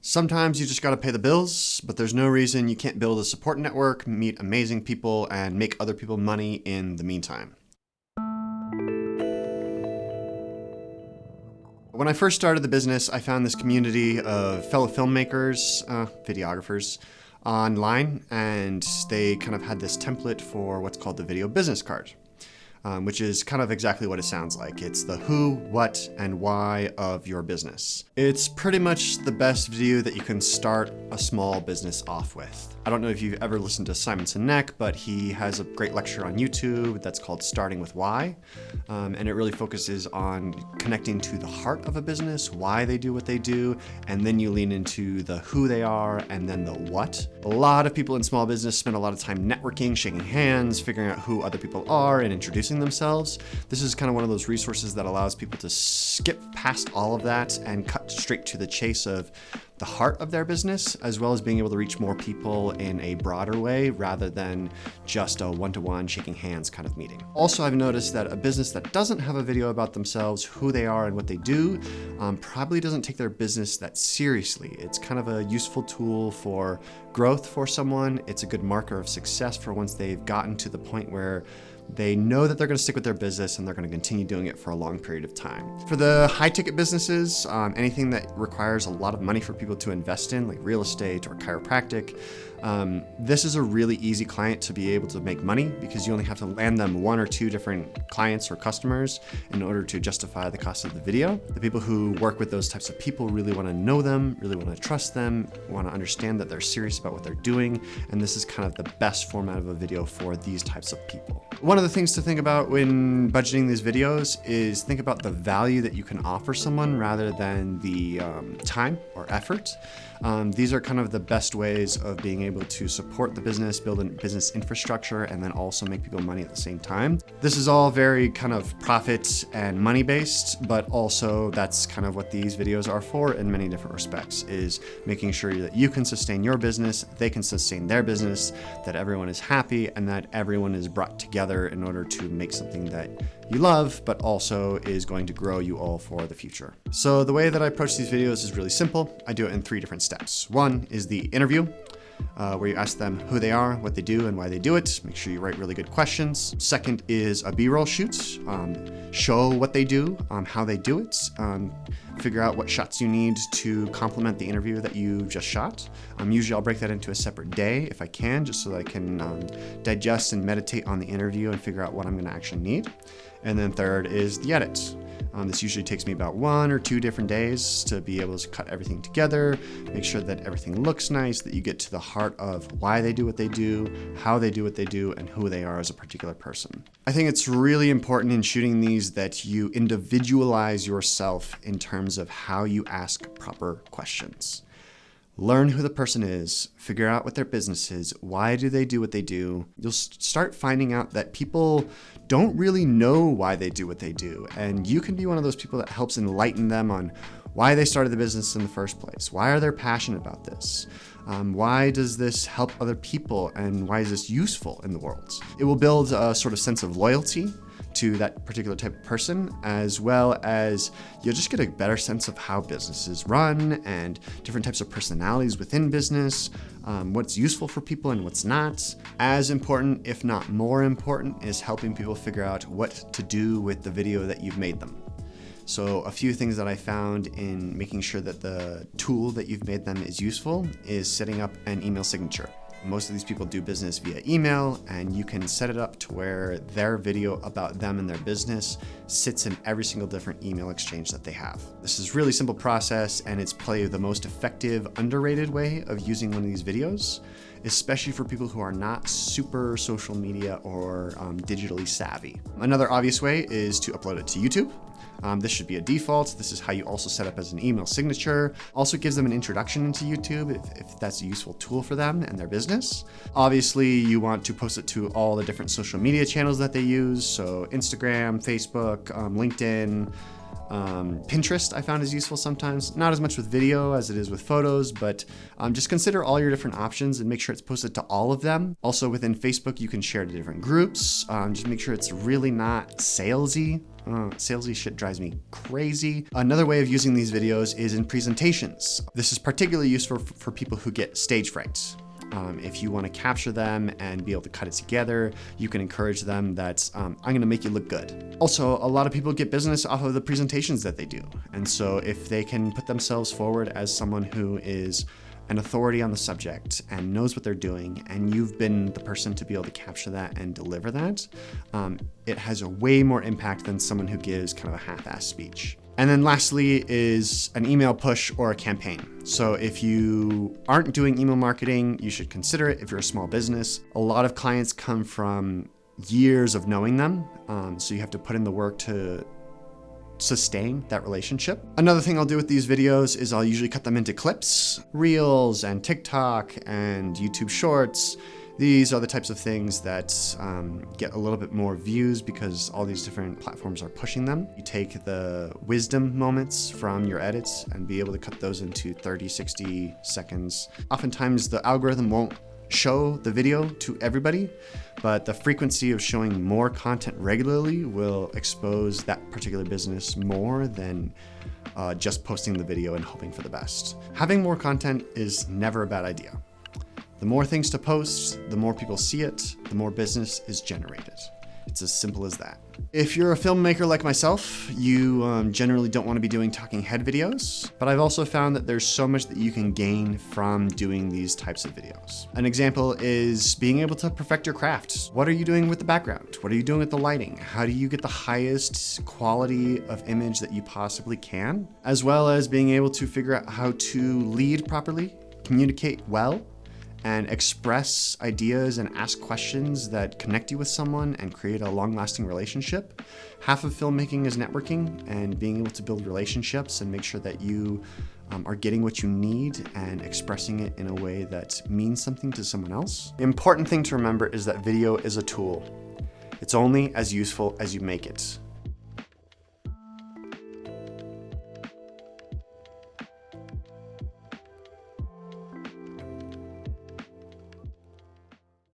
Sometimes you just gotta pay the bills, but there's no reason you can't build a support network, meet amazing people, and make other people money in the meantime. When I first started the business, I found this community of fellow filmmakers, videographers, online, and they kind of had this template for what's called the video business card. Which is kind of exactly what it sounds like. It's the who, what, and why of your business. It's pretty much the best view that you can start a small business off with. I don't know if you've ever listened to Simon Sinek, but he has a great lecture on YouTube that's called Starting with Why. And it really focuses on connecting to the heart of a business, why they do what they do, and then you lean into the who they are and then the what. A lot of people in small business spend a lot of time networking, shaking hands, figuring out who other people are, and introducing themselves. This is kind of one of those resources that allows people to skip past all of that and cut straight to the chase of the heart of their business, as well as being able to reach more people in a broader way rather than just a one-to-one shaking hands kind of meeting. Also, I've noticed that a business that doesn't have a video about themselves, who they are and what they do, probably doesn't take their business that seriously. It's kind of a useful tool for growth for someone. It's a good marker of success for once they've gotten to the point where they know that they're going to stick with their business and they're going to continue doing it for a long period of time. For the high-ticket businesses, anything that requires a lot of money for people to invest in, like real estate or chiropractic, this is a really easy client to be able to make money because you only have to land them one or two different clients or customers in order to justify the cost of the video. The people who work with those types of people really want to know them, really want to trust them, want to understand that they're serious about what they're doing, and this is kind of the best format of a video for these types of people. One of the things to think about when budgeting these videos is think about the value that you can offer someone rather than the time or effort. These are kind of the best ways of being able to support the business, build a business infrastructure, and then also make people money at the same time. This is all very kind of profit and money based, but also that's kind of what these videos are for in many different respects, is making sure that you can sustain your business, they can sustain their business, that everyone is happy, and that everyone is brought together in order to make something that you love, but also is going to grow you all for the future. So the way that I approach these videos is really simple. I do it in 3 different steps. One is the interview, where you ask them who they are, what they do, and why they do it. Make sure you write really good questions. Second is a B-roll shoot. Show what they do, how they do it. Figure out what shots you need to complement the interview that you just shot. Usually I'll break that into a separate day if I can, just so that I can digest and meditate on the interview and figure out what I'm going to actually need. And then third is the edit. This usually takes me about 1 or 2 different days to be able to cut everything together, make sure that everything looks nice, that you get to the heart of why they do what they do, how they do what they do, and who they are as a particular person. I think it's really important in shooting these that you individualize yourself in terms of how you ask proper questions. Learn who the person is, figure out what their business is, why do they do what they do. You'll start finding out that people don't really know why they do what they do, and you can be one of those people that helps enlighten them on why they started the business in the first place. Why are they passionate about this? Why does this help other people, and why is this useful in the world? It will build a sort of sense of loyalty to that particular type of person, as well as you'll just get a better sense of how businesses run and different types of personalities within business, what's useful for people and what's not. As important, if not more important, is helping people figure out what to do with the video that you've made them. So a few things that I found in making sure that the tool that you've made them is useful is setting up an email signature. Most of these people do business via email, and you can set it up to where their video about them and their business sits in every single different email exchange that they have. This is a really simple process, and it's probably the most effective, underrated way of using one of these videos, especially for people who are not super social media or digitally savvy. Another obvious way is to upload it to YouTube. This should be a default. This is how you also set up as an email signature. Also gives them an introduction into YouTube if that's a useful tool for them and their business. Obviously, you want to post it to all the different social media channels that they use. So Instagram, Facebook, LinkedIn, Pinterest I found is useful sometimes, not as much with video as it is with photos, but just consider all your different options and make sure it's posted to all of them. Also within Facebook, you can share to different groups. Just make sure it's really not salesy. Salesy shit drives me crazy. Another way of using these videos is in presentations. This is particularly useful for people who get stage fright. If you want to capture them and be able to cut it together, you can encourage them that I'm going to make you look good. Also, a lot of people get business off of the presentations that they do. And so if they can put themselves forward as someone who is an authority on the subject and knows what they're doing, and you've been the person to be able to capture that and deliver that, it has a way more impact than someone who gives kind of a half-assed speech. And then lastly is an email push or a campaign. So if you aren't doing email marketing, you should consider it if you're a small business. A lot of clients come from years of knowing them, so you have to put in the work to sustain that relationship. Another thing I'll do with these videos is I'll usually cut them into clips, Reels and TikTok and YouTube Shorts. These are the types of things that get a little bit more views because all these different platforms are pushing them. You take the wisdom moments from your edits and be able to cut those into 30, 60 seconds. Oftentimes the algorithm won't show the video to everybody, but the frequency of showing more content regularly will expose that particular business more than just posting the video and hoping for the best. Having more content is never a bad idea. The more things to post, the more people see it, the more business is generated. It's as simple as that. If you're a filmmaker like myself, you generally don't want to be doing talking head videos, but I've also found that there's so much that you can gain from doing these types of videos. An example is being able to perfect your craft. What are you doing with the background? What are you doing with the lighting? How do you get the highest quality of image that you possibly can? As well as being able to figure out how to lead properly, communicate well, and express ideas and ask questions that connect you with someone and create a long-lasting relationship. Half of filmmaking is networking and being able to build relationships and make sure that you are getting what you need and expressing it in a way that means something to someone else. The important thing to remember is that video is a tool. It's only as useful as you make it.